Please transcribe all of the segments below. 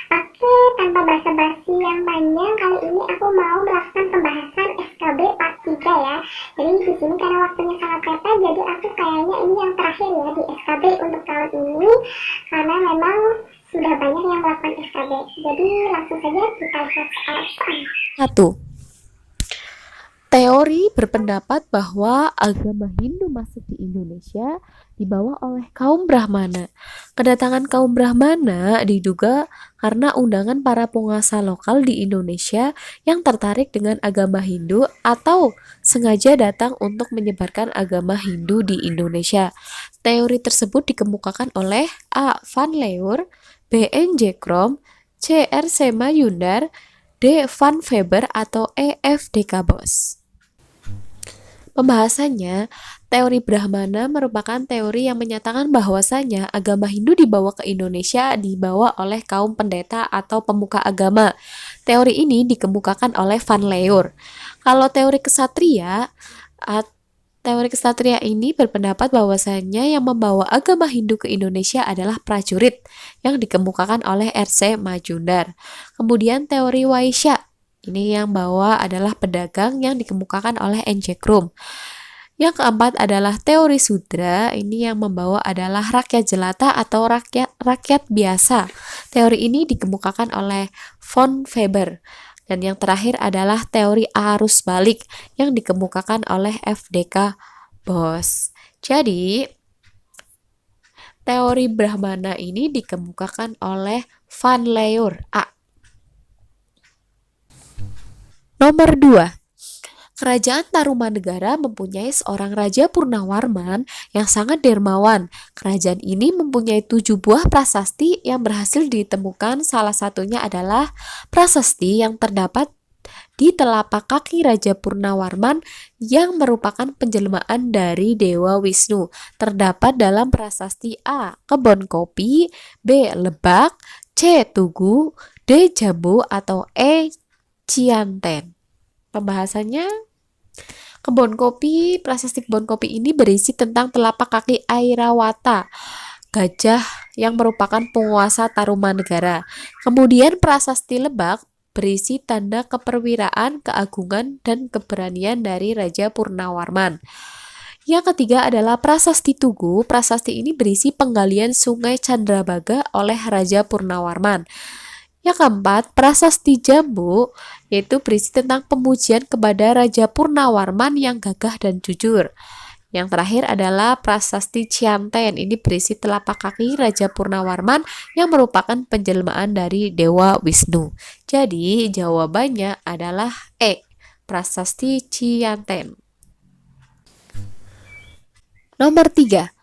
Oke, tanpa basa-basi yang panjang, kali ini aku mau melakukan pembahasan SKB part 3 ya. Jadi di sini karena waktunya sangat mepet, jadi aku kayaknya ini yang terakhir ya di SKB untuk tahun ini, karena memang sudah banyak yang melakukan SKB. Jadi langsung saja kita lihat soal. 1. Teori berpendapat bahwa agama Hindu masuk di Indonesia dibawa oleh kaum Brahmana. Kedatangan kaum Brahmana diduga karena undangan para penguasa lokal di Indonesia yang tertarik dengan agama Hindu atau sengaja datang untuk menyebarkan agama Hindu di Indonesia. Teori tersebut dikemukakan oleh A. Van Leur, B. N. J. Krom, C. R. Semayundar, D. Van Weber atau E. F. D. Kabos. Pembahasannya, teori Brahmana merupakan teori yang menyatakan bahwasanya agama Hindu dibawa ke Indonesia dibawa oleh kaum pendeta atau pemuka agama. Teori ini dikemukakan oleh Van Leur. Kalau teori kesatria ini berpendapat bahwasanya yang membawa agama Hindu ke Indonesia adalah prajurit yang dikemukakan oleh R.C. Majumdar. Kemudian teori Waisya ini yang bawa adalah pedagang yang dikemukakan oleh N.J. Krum. Yang keempat adalah teori Sudra, ini yang membawa adalah rakyat jelata atau rakyat biasa. Teori ini dikemukakan oleh von Weber. Dan yang terakhir adalah teori arus balik yang dikemukakan oleh F.D.K. Bos. Jadi, teori Brahmana ini dikemukakan oleh Van Leur. A. Nomor 2. Kerajaan Tarumanegara mempunyai seorang Raja Purnawarman yang sangat dermawan. Kerajaan ini mempunyai 7 buah prasasti yang berhasil ditemukan. Salah satunya adalah prasasti yang terdapat di telapak kaki Raja Purnawarman yang merupakan penjelmaan dari Dewa Wisnu. Terdapat dalam prasasti A. Kebon Kopi, B. Lebak, C. Tugu, D. Jambu, atau E. Cianten. Pembahasannya, prasasti kebun kopi ini berisi tentang telapak kaki Airawata, gajah yang merupakan penguasa Tarumanegara. Kemudian prasasti Lebak berisi tanda keperwiraan, keagungan, dan keberanian dari Raja Purnawarman. Yang ketiga adalah prasasti Tugu. Prasasti ini berisi penggalian Sungai Candrabaga oleh Raja Purnawarman. Yang keempat, prasasti Jambu, yaitu berisi tentang pemujian kepada Raja Purnawarman yang gagah dan jujur. Yang terakhir adalah prasasti Cianten, ini berisi telapak kaki Raja Purnawarman yang merupakan penjelmaan dari Dewa Wisnu. Jadi jawabannya adalah E, prasasti Cianten. Nomor 3.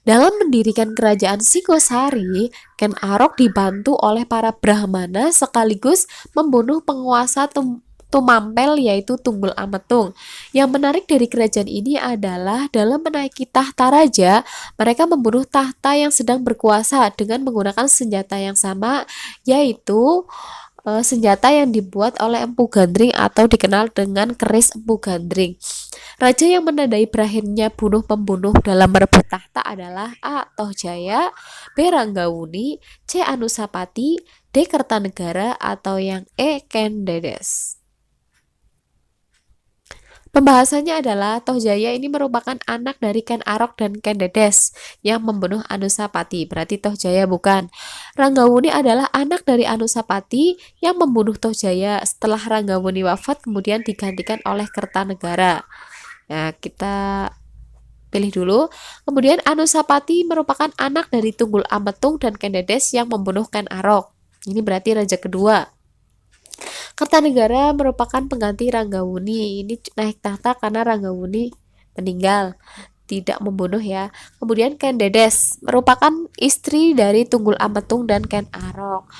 Dalam mendirikan kerajaan Singosari, Ken Arok dibantu oleh para Brahmana sekaligus membunuh penguasa Tumampel yaitu Tunggul Ametung. Yang menarik dari kerajaan ini adalah dalam menaiki tahta raja, mereka membunuh tahta yang sedang berkuasa dengan menggunakan senjata yang sama, yaitu senjata yang dibuat oleh Empu Gandring atau dikenal dengan keris Empu Gandring. Raja yang menandai berakhirnya bunuh-pembunuh dalam merebut tahta adalah A. Tohjaya, B. Ranggawuni, C. Anusapati, D. Kertanegara, atau yang E. Ken Dedes. Pembahasannya adalah Tohjaya ini merupakan anak dari Ken Arok dan Ken Dedes yang membunuh Anusapati, berarti Tohjaya bukan. Ranggawuni adalah anak dari Anusapati yang membunuh Tohjaya. Setelah Ranggawuni wafat kemudian digantikan oleh Kertanegara. Nah, kita pilih dulu. Kemudian Anusapati merupakan anak dari Tunggul Ametung dan Ken Dedes yang membunuh Ken Arok. Ini berarti raja kedua. Kertanegara merupakan pengganti Ranggawuni. Ini naik tahta karena Ranggawuni meninggal, tidak membunuh ya. Kemudian Ken Dedes merupakan istri dari Tunggul Ametung dan Ken Arok.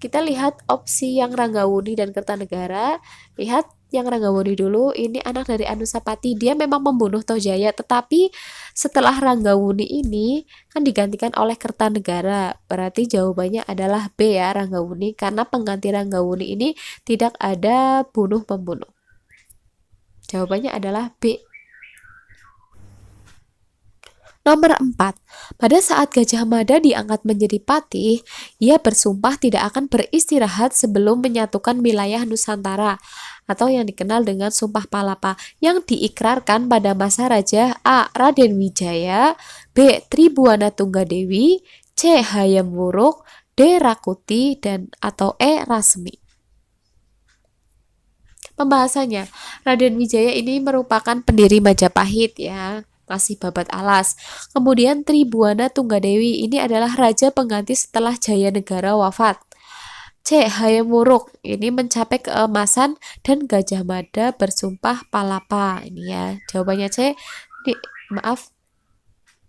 Kita lihat opsi yang Ranggawuni dan Kertanegara. Lihat yang Ranggawuni dulu, ini anak dari Anusapati. Dia memang membunuh Tohjaya, tetapi setelah Ranggawuni ini kan digantikan oleh Kertanegara. Berarti jawabannya adalah B ya, Ranggawuni, karena pengganti Ranggawuni ini tidak ada bunuh-pembunuh. Jawabannya adalah B. Nomor 4. Pada saat Gajah Mada diangkat menjadi patih, ia bersumpah tidak akan beristirahat sebelum menyatukan wilayah Nusantara atau yang dikenal dengan Sumpah Palapa yang diikrarkan pada masa Raja A. Raden Wijaya, B. Tribuana Tunggadewi, C. Hayam Wuruk, D. Rakuti, dan atau E. Rasmi. Pembahasannya, Raden Wijaya ini merupakan pendiri Majapahit ya, masih babat alas. Kemudian Tribuana Tunggadewi ini adalah raja pengganti setelah Jayanegara wafat. C. Hayam Wuruk ini mencapai keemasan dan Gajah Mada bersumpah palapa. Ini ya, jawabannya C. Ini, maaf.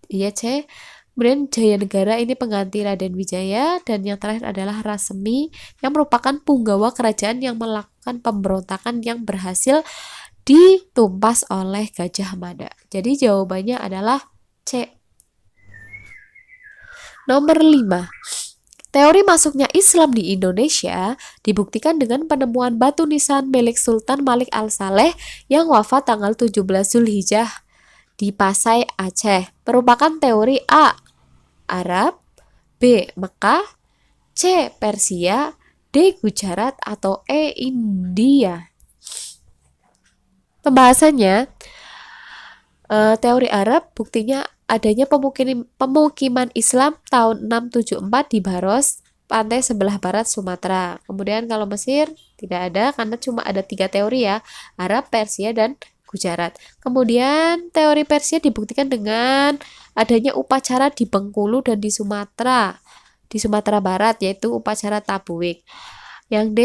Iya C. Kemudian Jayanegara ini pengganti Raden Wijaya, dan yang terakhir adalah Rasmi yang merupakan punggawa kerajaan yang melakukan pemberontakan yang berhasil ditumpas oleh Gajah Mada. Jadi jawabannya adalah C. Nomor 5. Teori masuknya Islam di Indonesia dibuktikan dengan penemuan batu nisan milik Sultan Malik Al-Saleh yang wafat tanggal 17 Zulhijjah di Pasai, Aceh. Merupakan teori A. Arab, B. Mekah, C. Persia, D. Gujarat, atau E. India. Pembahasannya, teori Arab buktinya adanya pemukiman Islam tahun 674 di Baros, pantai sebelah barat Sumatera. Kemudian kalau Mesir tidak ada karena cuma ada 3 teori ya, Arab, Persia, dan Gujarat. Kemudian teori Persia dibuktikan dengan adanya upacara di Bengkulu dan di Sumatera Barat, yaitu upacara Tabuik. Yang D,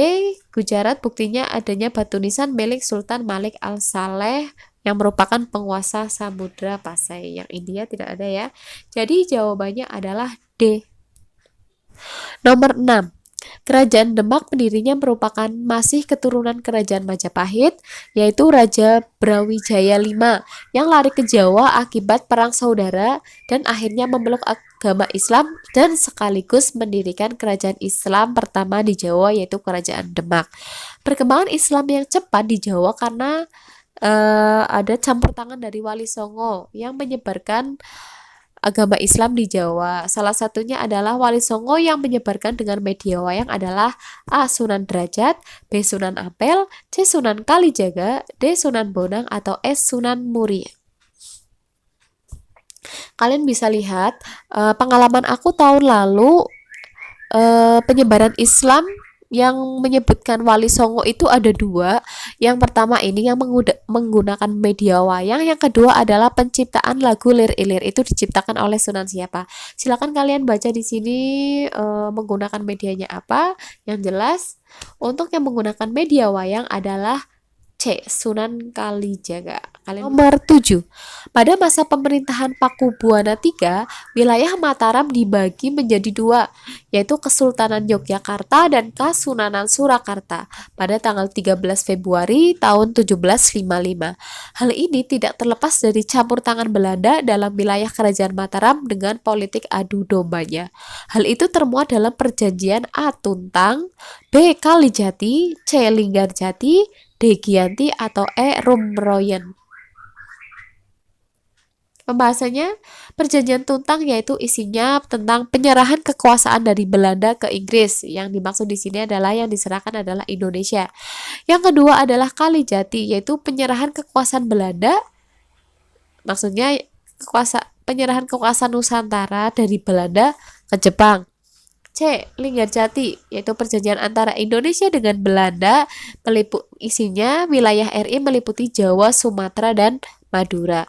Gujarat, buktinya adanya batu nisan milik Sultan Malik Al-Saleh yang merupakan penguasa Samudra Pasai. Yang India tidak ada ya. Jadi jawabannya adalah D. Nomor 6. Kerajaan Demak pendirinya merupakan masih keturunan kerajaan Majapahit, yaitu Raja Brawijaya V yang lari ke Jawa akibat perang saudara dan akhirnya memeluk agama Islam dan sekaligus mendirikan kerajaan Islam pertama di Jawa, yaitu Kerajaan Demak. Perkembangan Islam yang cepat di Jawa karena ada campur tangan dari Wali Songo yang menyebarkan agama Islam di Jawa. Salah satunya adalah Wali Songo yang menyebarkan dengan media wayang adalah A. Sunan Derajat, B. Sunan Ampel, C. Sunan Kalijaga, D. Sunan Bonang, atau S. Sunan Muria. Kalian bisa lihat pengalaman aku tahun lalu, penyebaran Islam yang menyebutkan Wali Songo itu ada 2. Yang pertama ini yang menggunakan media wayang, yang kedua adalah penciptaan lagu Lir Ilir. Itu diciptakan oleh Sunan siapa? Silakan kalian baca di sini menggunakan medianya apa. Yang jelas untuk yang menggunakan media wayang adalah C. Sunan Kalijaga. Nomor 7. Pada masa pemerintahan Pakubuwana III, wilayah Mataram dibagi menjadi 2, yaitu Kesultanan Yogyakarta dan Kasunanan Surakarta pada tanggal 13 Februari tahun 1755. Hal ini tidak terlepas dari campur tangan Belanda dalam wilayah Kerajaan Mataram dengan politik adu dombanya. Hal itu termuat dalam perjanjian A. Tuntang, B. Kalijati, C. Linggarjati, D. Giyanti, atau E. Rumroyen. Pembahasannya, perjanjian Tuntang yaitu isinya tentang penyerahan kekuasaan dari Belanda ke Inggris. Yang dimaksud di sini adalah yang diserahkan adalah Indonesia. Yang kedua adalah Kalijati, yaitu penyerahan kekuasaan Belanda. Maksudnya penyerahan kekuasaan Nusantara dari Belanda ke Jepang. C. Linggarjati, yaitu perjanjian antara Indonesia dengan Belanda, isinya wilayah RI meliputi Jawa, Sumatera, dan Madura.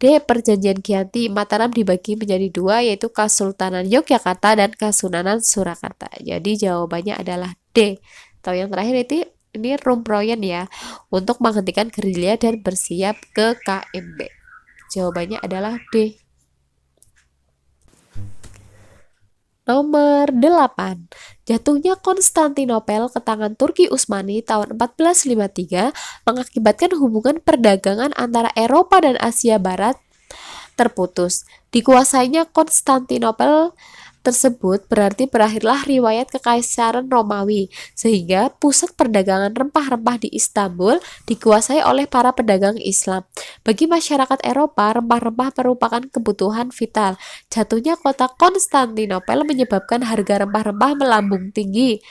D. Perjanjian Giyanti, Mataram dibagi menjadi 2, yaitu Kesultanan Yogyakarta dan Kasunanan Surakarta. Jadi jawabannya adalah D. Atau yang terakhir itu ini Rumproyen ya, untuk menghentikan gerilya dan bersiap ke KMB. Jawabannya adalah D. Nomor 8. Jatuhnya Konstantinopel ke tangan Turki Utsmani tahun 1453 mengakibatkan hubungan perdagangan antara Eropa dan Asia Barat terputus. Dikuasainya Konstantinopel tersebut berarti berakhirlah riwayat Kekaisaran Romawi, sehingga pusat perdagangan rempah-rempah di Istanbul dikuasai oleh para pedagang Islam. Bagi masyarakat Eropa, rempah-rempah merupakan kebutuhan vital. Jatuhnya kota Konstantinopel menyebabkan harga rempah-rempah melambung tinggi.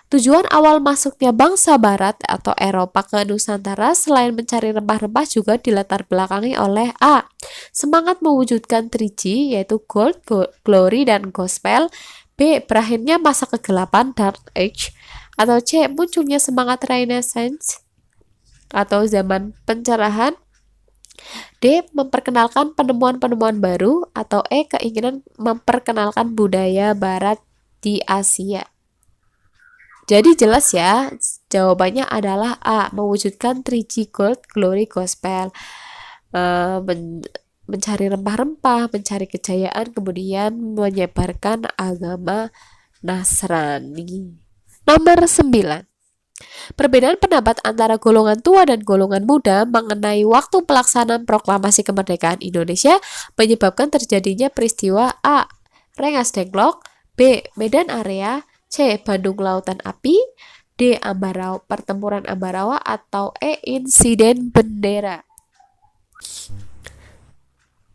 Tujuan awal masuknya bangsa Barat atau Eropa ke Nusantara selain mencari rempah-rempah juga dilatar belakangi oleh A. Semangat mewujudkan 3G yaitu Gold, Glory, dan Gospel. B. Berakhirnya masa kegelapan Dark Age. Atau C. Munculnya semangat Renaissance atau zaman pencerahan. D. Memperkenalkan penemuan-penemuan baru. Atau E. Keinginan memperkenalkan budaya Barat di Asia. Jadi jelas ya, jawabannya adalah A, mewujudkan 3G Gold, Glory, Gospel. Mencari rempah-rempah, mencari kejayaan, kemudian menyebarkan agama Nasrani. Nomor 9. Perbedaan pendapat antara golongan tua dan golongan muda mengenai waktu pelaksanaan proklamasi kemerdekaan Indonesia menyebabkan terjadinya peristiwa A. Rengas Dengklok, B. Medan Area, C. Bandung Lautan Api, D. Pertempuran Ambarawa, atau E. Insiden Bendera.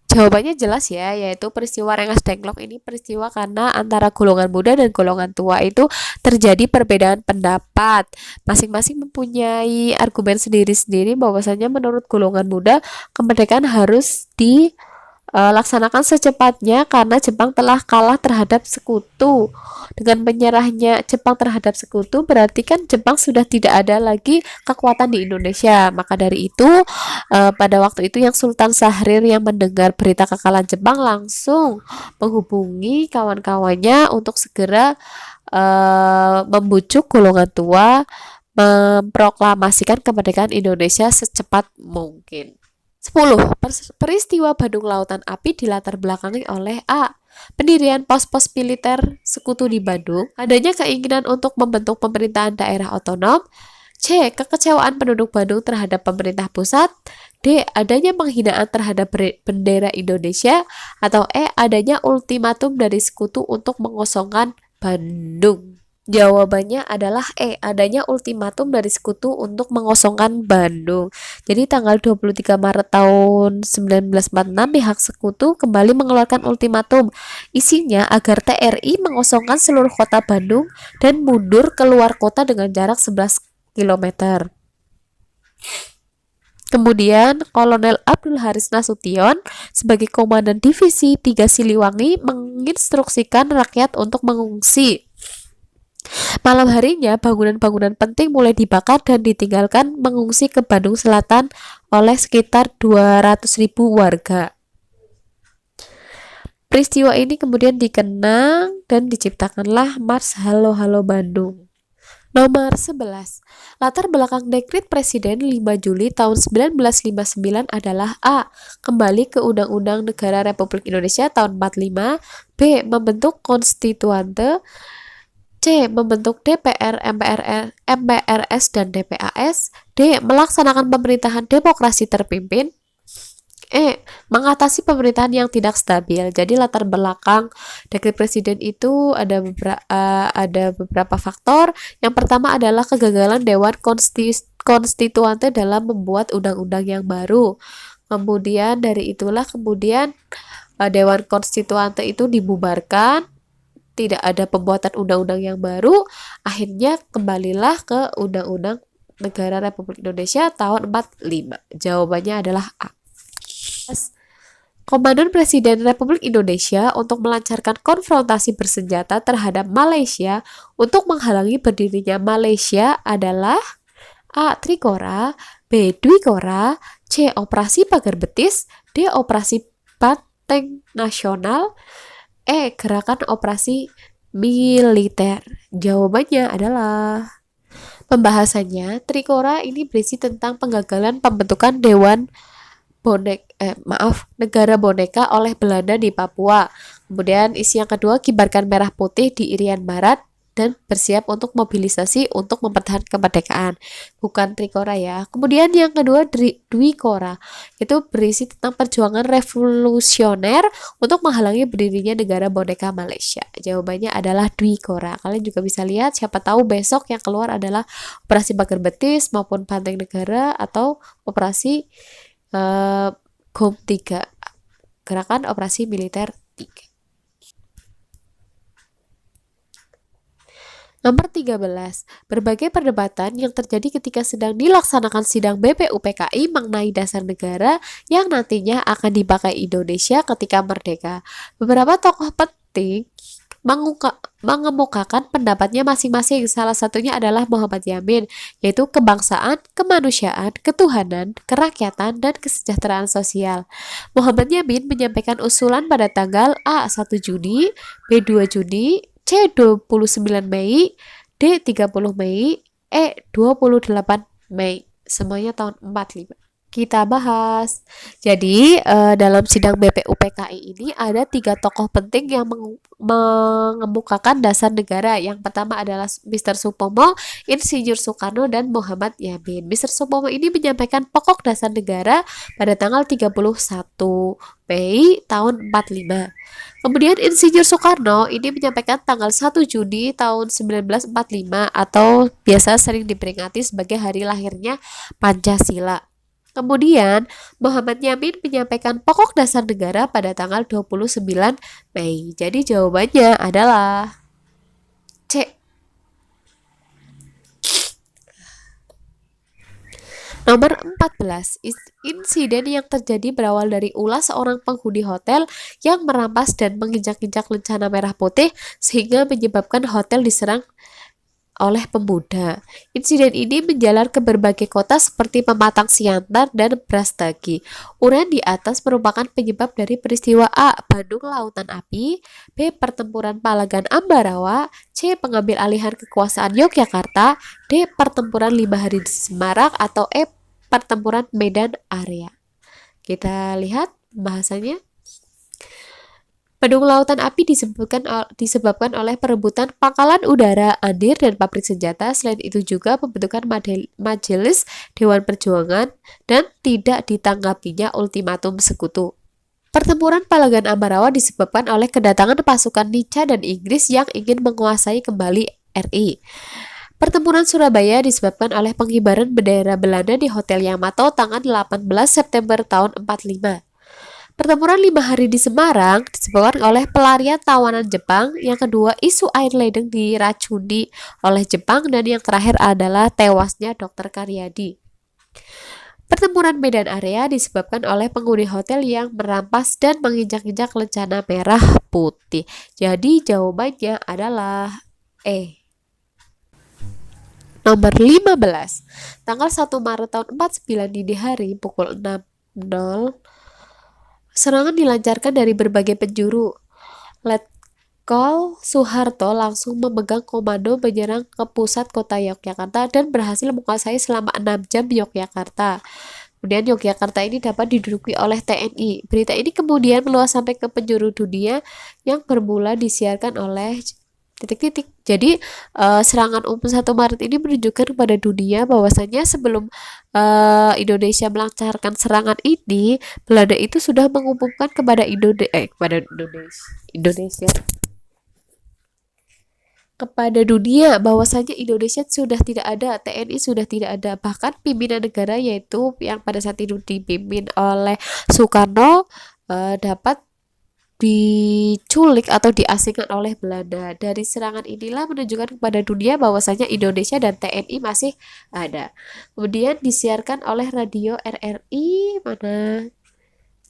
Jawabannya jelas ya, yaitu peristiwa Rengas Dengklok ini peristiwa karena antara golongan muda dan golongan tua itu terjadi perbedaan pendapat. Masing-masing mempunyai argumen sendiri-sendiri bahwasanya menurut golongan muda kemerdekaan harus dilaksanakan secepatnya karena Jepang telah kalah terhadap sekutu. Dengan menyerahnya Jepang terhadap sekutu berarti kan Jepang sudah tidak ada lagi kekuatan di Indonesia. Maka dari itu pada waktu itu yang Sultan Syahrir yang mendengar berita kekalahan Jepang langsung menghubungi kawan-kawannya untuk segera membujuk golongan tua memproklamasikan kemerdekaan Indonesia secepat mungkin. 10. Peristiwa Bandung Lautan Api dilatar belakangi oleh A. Pendirian pos-pos militer sekutu di Bandung, adanya keinginan untuk membentuk pemerintahan daerah otonom, C. Kekecewaan penduduk Bandung terhadap pemerintah pusat, D. Adanya penghinaan terhadap bendera Indonesia, atau E. Adanya ultimatum dari sekutu untuk mengosongkan Bandung. Jawabannya adalah E, adanya ultimatum dari sekutu untuk mengosongkan Bandung. Jadi tanggal 23 Maret tahun 1946 pihak sekutu kembali mengeluarkan ultimatum. Isinya agar TRI mengosongkan seluruh kota Bandung dan mundur keluar kota dengan jarak 11 km. Kemudian Kolonel Abdul Haris Nasution sebagai komandan divisi 3 Siliwangi menginstruksikan rakyat untuk mengungsi. Malam harinya, bangunan-bangunan penting mulai dibakar dan ditinggalkan mengungsi ke Bandung Selatan oleh sekitar 200.000 warga. Peristiwa ini kemudian dikenang dan diciptakanlah Mars Halo Halo Bandung. Nomor 11. Latar belakang dekret Presiden 5 Juli tahun 1959 adalah A. Kembali ke Undang-Undang Negara Republik Indonesia tahun 45, B. Membentuk konstituante, C. Membentuk DPR, MPRS, dan DPAS. D. Melaksanakan pemerintahan demokrasi terpimpin. E. Mengatasi pemerintahan yang tidak stabil. Jadi latar belakang dekret presiden itu ada beberapa faktor. Yang pertama adalah kegagalan Dewan Konstituante dalam membuat undang-undang yang baru. Kemudian dari itulah Dewan Konstituante itu dibubarkan. Tidak ada pembuatan undang-undang yang baru, akhirnya kembalilah ke Undang-Undang Negara Republik Indonesia tahun 45. Jawabannya adalah A. Komandan Presiden Republik Indonesia untuk melancarkan konfrontasi bersenjata terhadap Malaysia untuk menghalangi berdirinya Malaysia adalah A. Trikora, B. Dwikora, C. Operasi Pagar Betis, D. Operasi Banteng Nasional, E. Gerakan Operasi Militer. Jawabannya adalah pembahasannya Trikora ini berisi tentang penggagalan pembentukan negara boneka oleh Belanda di Papua. Kemudian isi yang kedua, kibarkan merah putih di Irian Barat. dan bersiap untuk mobilisasi untuk mempertahankan kemerdekaan, bukan trikora ya. Kemudian yang kedua dwikora, itu berisi tentang perjuangan revolusioner untuk menghalangi berdirinya negara boneka Malaysia. Jawabannya adalah dwikora. Kalian juga bisa lihat, siapa tahu besok yang keluar adalah operasi Pagar Betis maupun Banteng Negara atau operasi GOM 3, gerakan operasi militer 3. Nomor 13, berbagai perdebatan yang terjadi ketika sedang dilaksanakan sidang BPUPKI mengenai dasar negara yang nantinya akan dipakai Indonesia ketika merdeka. Beberapa tokoh penting mengemukakan pendapatnya masing-masing. Salah satunya adalah Muhammad Yamin, yaitu kebangsaan, kemanusiaan, ketuhanan, kerakyatan, dan kesejahteraan sosial. Muhammad Yamin menyampaikan usulan pada tanggal A 1 Juni, B 2 Juni, C 29 Mei, D 30 Mei, E 28 Mei. Semuanya tahun 45. Kita bahas. Jadi dalam sidang BPUPKI ini ada 3 tokoh penting yang mengemukakan dasar negara. Yang pertama adalah Mr. Supomo, Insinyur Soekarno, dan Muhammad Yamin. Mr. Supomo ini menyampaikan pokok dasar negara pada tanggal 31 Mei tahun 45. Kemudian Insinyur Soekarno ini menyampaikan tanggal 1 Juni tahun 1945 atau biasa sering diperingati sebagai hari lahirnya Pancasila. Kemudian Muhammad Yamin menyampaikan pokok dasar negara pada tanggal 29 Mei. Jadi jawabannya adalah C. Nomor 14, insiden yang terjadi berawal dari ulah seorang penghuni hotel yang merampas dan menginjak-injak lencana merah putih sehingga menyebabkan hotel diserang oleh pemuda. Insiden ini menjalar ke berbagai kota seperti Pematang Siantar dan Brastagi. Uraian di atas merupakan penyebab dari peristiwa A. Bandung Lautan Api, B. Pertempuran Palagan Ambarawa, C. Pengambil alihan kekuasaan Yogyakarta, D. Pertempuran 5 hari di Semarang, atau E. Pertempuran Medan Area. Kita lihat bahasanya. Bandung Lautan Api disebabkan oleh perebutan pangkalan udara, andir, dan pabrik senjata. Selain itu juga pembentukan Majelis Dewan Perjuangan dan tidak ditanggapinya ultimatum sekutu. Pertempuran Palagan Ambarawa disebabkan oleh kedatangan pasukan Nica dan Inggris yang ingin menguasai kembali RI. Pertempuran Surabaya disebabkan oleh pengibaran bendera Belanda di Hotel Yamato tanggal 18 September tahun 45. Pertempuran 5 hari di Semarang disebabkan oleh pelarian tawanan Jepang. Yang kedua, isu air ledeng diracuni oleh Jepang. Dan yang terakhir adalah tewasnya Dr. Karyadi. Pertempuran Medan Area disebabkan oleh penghuni hotel yang merampas dan menginjak-injak lencana merah putih. Jadi jawabannya adalah E. Nomor 15, tanggal 1 Maret tahun 49 dini hari pukul 6.00, serangan dilancarkan dari berbagai penjuru. Letkol Soeharto langsung memegang komando menyerang ke pusat kota Yogyakarta dan berhasil menguasai selama 6 jam Yogyakarta. Kemudian Yogyakarta ini dapat diduduki oleh TNI. Berita ini kemudian meluas sampai ke penjuru dunia yang bermula disiarkan oleh titik-titik. Jadi serangan 1 Maret ini menunjukkan kepada dunia bahwasanya sebelum Indonesia melancarkan serangan ini, Belanda itu sudah mengumumkan kepada Indonesia kepada dunia bahwasanya Indonesia sudah tidak ada, TNI sudah tidak ada. Bahkan pimpinan negara yaitu yang pada saat itu dipimpin oleh Soekarno dapat diculik atau diasingkan oleh Belanda. Dari serangan inilah menunjukkan kepada dunia bahwasanya Indonesia dan TNI masih ada. Kemudian disiarkan oleh radio RRI mana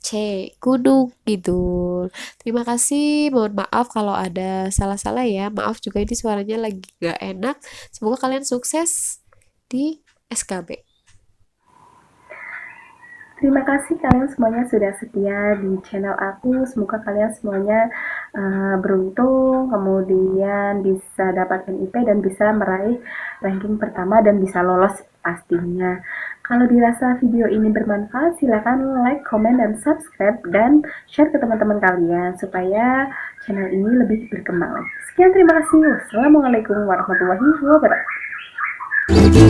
C. Gunung Kidul. Terima kasih. Mohon maaf kalau ada salah-salah ya. Maaf juga ini suaranya lagi gak enak. Semoga kalian sukses di SKB. Terima kasih kalian semuanya sudah setia di channel aku. Semoga kalian semuanya beruntung, kemudian bisa dapat NIP dan bisa meraih ranking pertama dan bisa lolos pastinya. Kalau dirasa video ini bermanfaat, silakan like, comment, dan subscribe, dan share ke teman-teman kalian supaya channel ini lebih berkembang. Sekian, terima kasih. Wassalamualaikum warahmatullahi wabarakatuh.